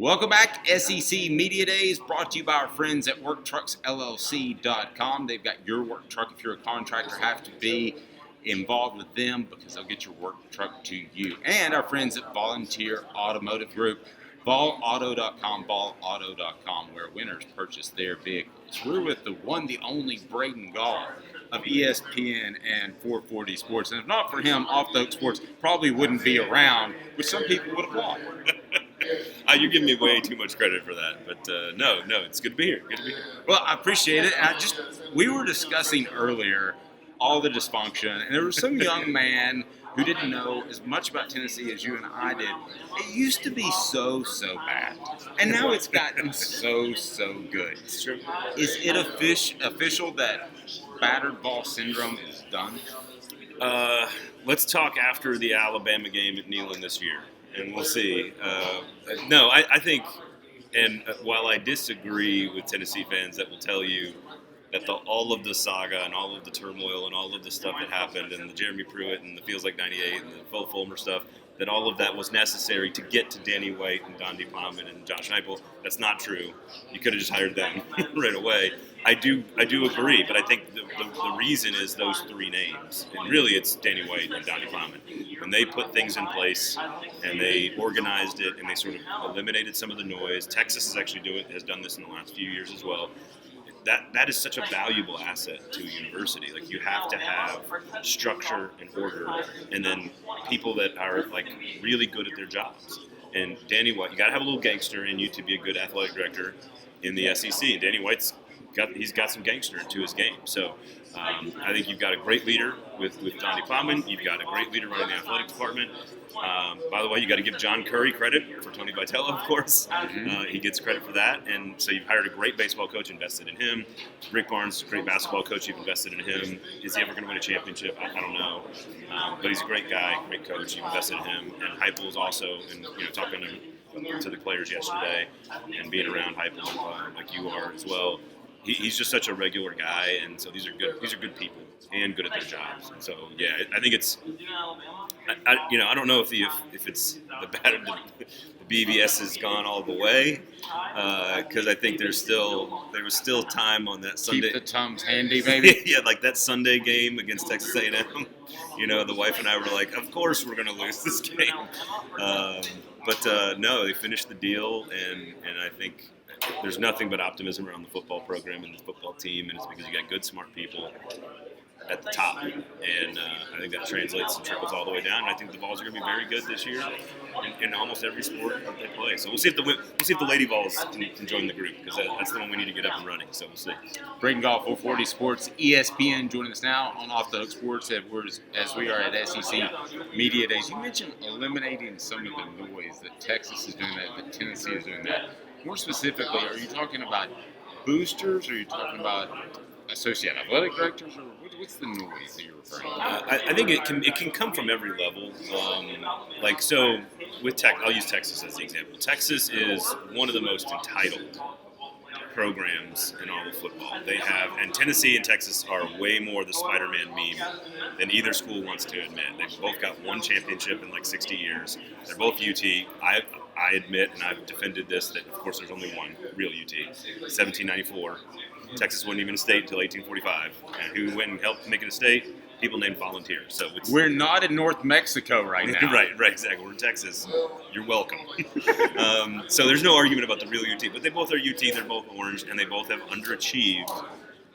Welcome back, SEC Media Days, brought to you by our friends at WorkTrucksLLC.com. They've got your work truck. If you're a contractor, have to be involved with them because they'll get your work truck to you. And our friends at Volunteer Automotive Group, VolAuto.com, VolAuto.com, where winners purchase their vehicles. We're with the one, the only Braden Gall of ESPN and 440 Sports. And if not for him, Off the Hook Sports probably wouldn't be around, which some people would applaud. You're giving me way too much credit for that, but no, it's good to be here. Good to be here. Well, I appreciate it. And we were discussing earlier all the dysfunction, and there was some young man who didn't know as much about Tennessee as you and I did. It used to be so bad, and now it's gotten so good. It's true. Is it official that battered ball syndrome is done? Let's talk after the Alabama game at Neyland this year, and we'll see. No, I think, and while I disagree with Tennessee fans that will tell you that all of the saga and all of the turmoil and all of the stuff that happened and the Jeremy Pruitt and the Feels Like 98 and the Phil Fulmer stuff, that all of that was necessary to get to Danny White and Donde Plowman and Josh Heupel. That's not true. You could have just hired them right away. I do agree, but I think the reason is those three names. And really it's Danny White and Donde Plowman. When they put things in place and they organized it and they sort of eliminated some of the noise, Texas has done this in the last few years as well. That is such a valuable asset to a university. Like, you have to have structure and order, and then people that are like really good at their jobs. And Danny White, you got to have a little gangster in you to be a good athletic director in the SEC. And Danny White's got some gangster to his game. So I think you've got a great leader with Donde Plowman. You've got a great leader running the athletic department. By the way, you got to give John Curry credit for Tony Vitello, of course. Mm-hmm. He gets credit for that. And so you've hired a great baseball coach, invested in him. Rick Barnes, great basketball coach, you've invested in him. Is he ever going to win a championship? I don't know. But he's a great guy, great coach. You've invested in him. And Heupel is also, and talking to the players yesterday and being around Heupel like you are as well. He's just such a regular guy, and so these are good people and good at their jobs. And so I think it's I don't know if it's the BVS has gone all the way, because I think there was still time on that Sunday. Keep the Tums handy, baby. Yeah, like that Sunday game against Texas A&M. The wife and I were like, of course we're going to lose this game. But no, they finished the deal, and I think there's nothing but optimism around the football program and the football team, and it's because you got good, smart people at the top. And I think that translates and trickles all the way down. And I think the Vols are going to be very good this year in almost every sport that they play. So we'll see if the Lady Vols can join the group, because that's the one we need to get up and running. So we'll see. Braden Gall, 440 Sports, ESPN, joining us now on Off the Hook Sports as we are at SEC Media Days. You mentioned eliminating some of the noise, that Texas is doing that, that Tennessee is doing that. More specifically, are you talking about boosters, or are you talking about associate athletic directors, or what's the noise that you're referring to? I think it can come from every level. So with Tech, I'll use Texas as the example. Texas is one of the most entitled programs in all of football. And Tennessee and Texas are way more the Spider-Man meme than either school wants to admit. They've both got one championship in like 60 years. They're both UT. I admit, and I've defended this, that of course there's only one real UT. 1794. Texas wasn't even a state until 1845. And who went and helped make it a state? People named volunteers. So we're not in North Mexico right now. Right, exactly. We're in Texas. You're welcome. So there's no argument about the real UT, but they both are UT. They're both orange, and they both have underachieved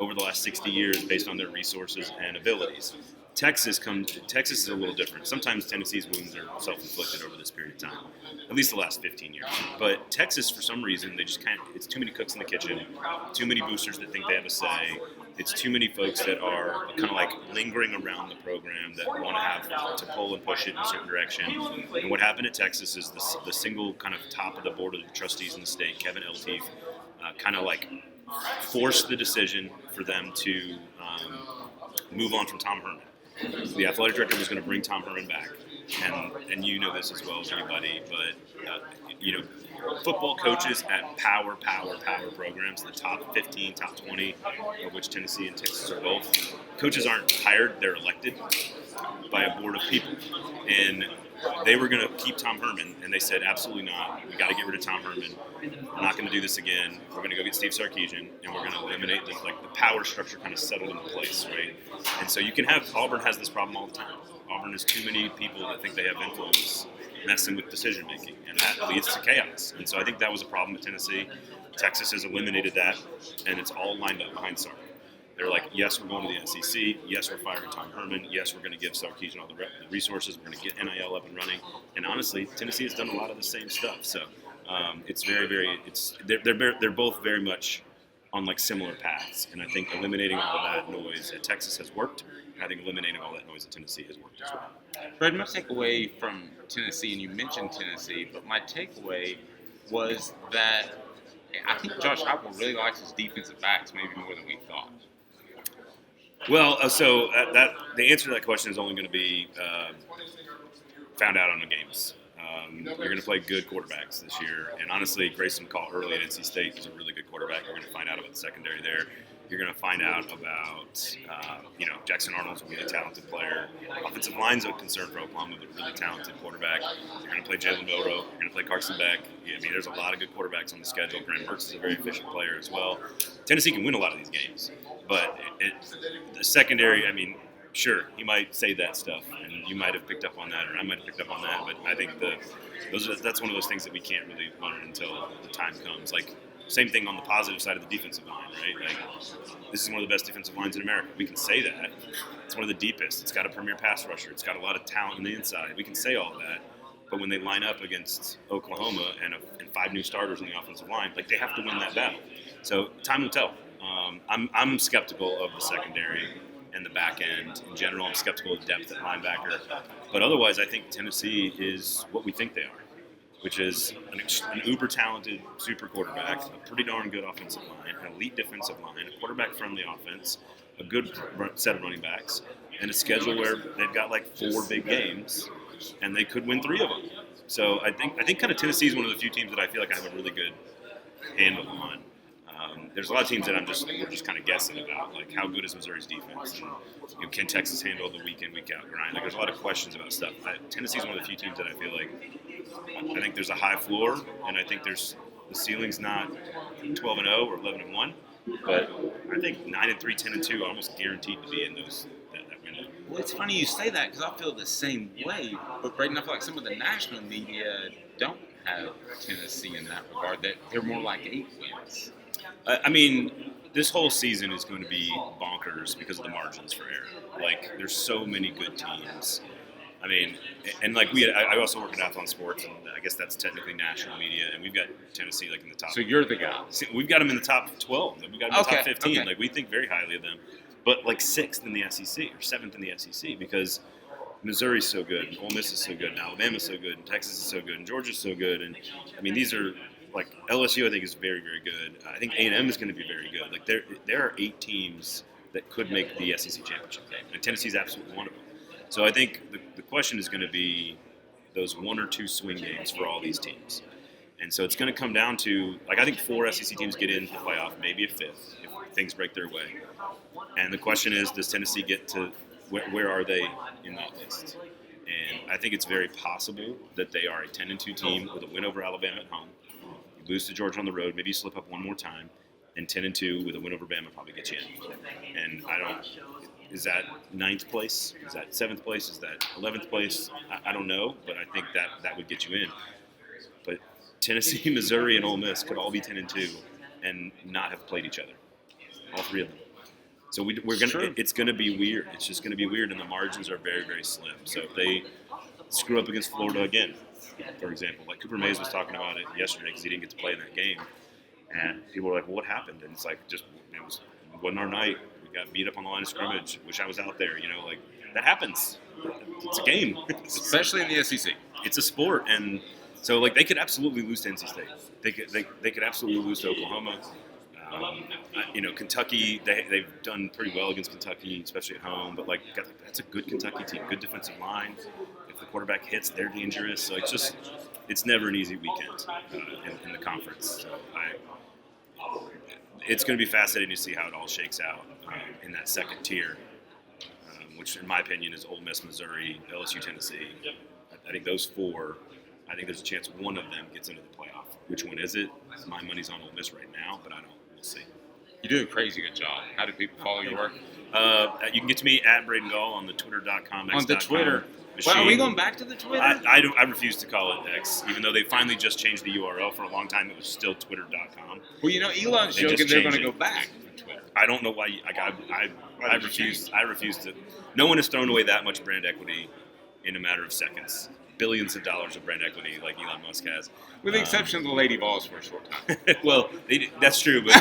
over the last 60 years based on their resources and abilities. Texas is a little different. Sometimes Tennessee's wounds are self-inflicted over this period of time, at least the last 15 years. But Texas, for some reason, they just it's too many cooks in the kitchen, too many boosters that think they have a say. It's too many folks that are kind of like lingering around the program that want to have to pull and push it in a certain direction. And what happened at Texas is the single kind of top of the board of the trustees in the state, Kevin Eltief, kind of like forced the decision for them to move on from Tom Herman. The athletic director was going to bring Tom Herman back, and you know this as well as anybody, but football coaches at power programs, the top 15, top 20, of which Tennessee and Texas are both, coaches aren't hired, they're elected by a board of people. And they were going to keep Tom Herman, and they said, absolutely not. We got to get rid of Tom Herman. We're not going to do this again. We're going to go get Steve Sarkisian, and we're going to eliminate the power structure kind of settled into place, right? And so you can have Auburn has this problem all the time. Auburn has too many people that think they have influence messing with decision making, and that leads to chaos. And so I think that was a problem at Tennessee. Texas has eliminated that, and it's all lined up behind Sark. They're like, yes, we're going to the SEC. Yes, we're firing Tom Herman. Yes, we're going to give Sarkisian all the resources. We're going to get NIL up and running. And honestly, Tennessee has done a lot of the same stuff. So it's they're both very much on like similar paths. And I think eliminating all of that noise at Texas has worked. And I think eliminating all that noise at Tennessee has worked as well. Fred, my takeaway from Tennessee, and you mentioned Tennessee, but my takeaway was that I think Josh Heupel really likes his defensive backs maybe more than we thought. Well, the answer to that question is only going to be found out on the games. You're going to play good quarterbacks this year, and honestly, Grayson McCall early at NC State is a really good quarterback. You're going to find out about the secondary there. You're going to find out about, Jackson Arnold's a really talented player. Offensive line's a concern for Oklahoma, but really talented quarterback. You're going to play Jalen Milroe. You're going to play Carson Beck. I mean, there's a lot of good quarterbacks on the schedule. Graham Mertz is a very efficient player as well. Tennessee can win a lot of these games, but the secondary, I mean, sure, he might say that stuff, and you might have picked up on that, or I might have picked up on that, but I think that's one of those things that we can't really learn until the time comes. Like, same thing on the positive side of the defensive line, right? Like, this is one of the best defensive lines in America. We can say that. It's one of the deepest. It's got a premier pass rusher. It's got a lot of talent on the inside. We can say all that. But when they line up against Oklahoma and 5 new starters on the offensive line, like, they have to win that battle. So time will tell. I'm skeptical of the secondary and the back end. In general, I'm skeptical of depth at linebacker. But otherwise, I think Tennessee is what we think they are, which is an uber-talented super quarterback, a pretty darn good offensive line, an elite defensive line, a quarterback-friendly offense, a good set of running backs, and a schedule where they've got like 4 big games, and they could win 3 of them. So I think kind of Tennessee is one of the few teams that I feel like I have a really good handle on. There's a lot of teams that we're just kind of guessing about, like how good is Missouri's defense, and can Texas handle the week in, week out grind? Like, there's a lot of questions about stuff. Tennessee's one of the few teams that I feel like I think there's a high floor, and I think the ceiling's not 12-0 or 11-1, but I think 9-3, 10-2 are almost guaranteed to be in that window. Well, it's funny you say that because I feel the same way, but Braden, I feel like some of the national media don't have Tennessee in that regard, that they're more like 8 wins. I mean, this whole season is going to be bonkers because of the margins for error. Like, there's so many good teams. I mean, and like I also work at Athlon Sports, and I guess that's technically national media, and we've got Tennessee like in the top. So you're the guy. We've got them in the top 12. We've got them in the top 15. Okay. Like, we think very highly of them, but like 6th in the SEC or 7th in the SEC because Missouri's so good, and Ole Miss is so good, and Alabama's so good, and Texas is so good, and Georgia's so good, and I mean, these are like LSU. I think is very, very good. I think A&M is going to be very good. Like, there are 8 teams that could make the SEC championship game, and Tennessee's absolutely one of them. So I think the question is going to be those 1 or 2 swing games for all these teams. And so it's going to come down to, like, I think 4 SEC teams get into the playoff, maybe a 5th if things break their way. And the question is, does Tennessee get to, where are they in that list? And I think it's very possible that they are a 10-2 team with a win over Alabama at home. You lose to Georgia on the road, maybe you slip up one more time, and 10-2 with a win over Bama probably gets you in. And is that 9th place? Is that 7th place? Is that 11th place? I don't know, but I think that would get you in. But Tennessee, Missouri, and Ole Miss could all be 10-2 and not have played each other. All 3 of them. So it's going to be weird. It's just going to be weird, and the margins are very, very slim. So if they screw up against Florida again, for example, like Cooper Mays was talking about it yesterday because he didn't get to play in that game, and people were like, well, what happened? And it's like, wasn't our night. We got beat up on the line of scrimmage. Wish I was out there. Like, that happens. It's a game. Especially in the SEC. It's a sport. And so, like, they could absolutely lose to NC State. They could absolutely lose to Oklahoma. Kentucky, they've done pretty well against Kentucky, especially at home. But, like, that's a good Kentucky team, good defensive line. If the quarterback hits, they're dangerous. So it's never an easy weekend in the conference. So it's going to be fascinating to see how it all shakes out in that second tier, which in my opinion is Ole Miss, Missouri, LSU, Tennessee. I think those four, I think there's a chance one of them gets into the playoff. Which one is it? My money's on Ole Miss right now, but we'll see. You do a crazy good job. How do people follow your work? You can get to me at Braden Gall on the Twitter.com. On the Twitter. Well, are we going back to the Twitter? I refuse to call it X, even though they finally just changed the URL. For a long time, it was still Twitter.com. Well, Elon's joking they're going to go back to Twitter. I don't know why. I refuse. I refuse to. No one has thrown away that much brand equity in a matter of seconds. Billions of dollars of brand equity like Elon Musk has. With the exception of the Lady Vols for a short time. Well, that's true, but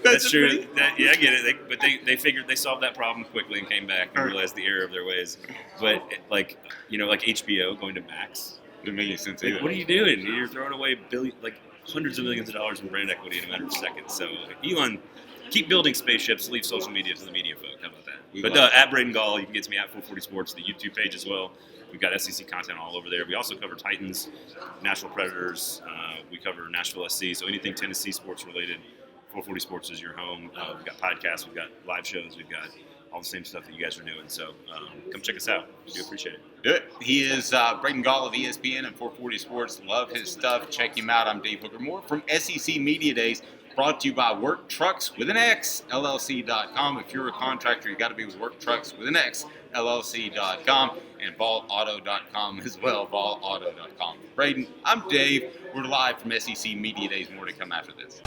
that's true. I get it. But they figured they solved that problem quickly and came back and realized the error of their ways. But like HBO going to Max. Didn't make any sense either. What are you doing? You're throwing away hundreds of millions of dollars in brand equity in a matter of seconds. So Elon, keep building spaceships. Leave social media to the media folk. How about that? But at Braden Gall, you can get to me at 440 Sports, the YouTube page as well. We've got SEC content all over there. We also cover Titans, Nashville Predators. We cover Nashville SC. So anything Tennessee sports related, 440 Sports is your home. We've got podcasts. We've got live shows. We've got all the same stuff that you guys are doing. So come check us out. We do appreciate it. Do it. He is Braden Gall of ESPN and 440 Sports. Love his stuff. Check him out. I'm Dave Hooker. More from SEC Media Days. Brought to you by Work Trucks with an X, LLC.com. If you're a contractor, you got to be with Work Trucks with an X, LLC.com, and VolAuto.com as well, VolAuto.com. Braden, I'm Dave. We're live from SEC Media Days. More to come after this.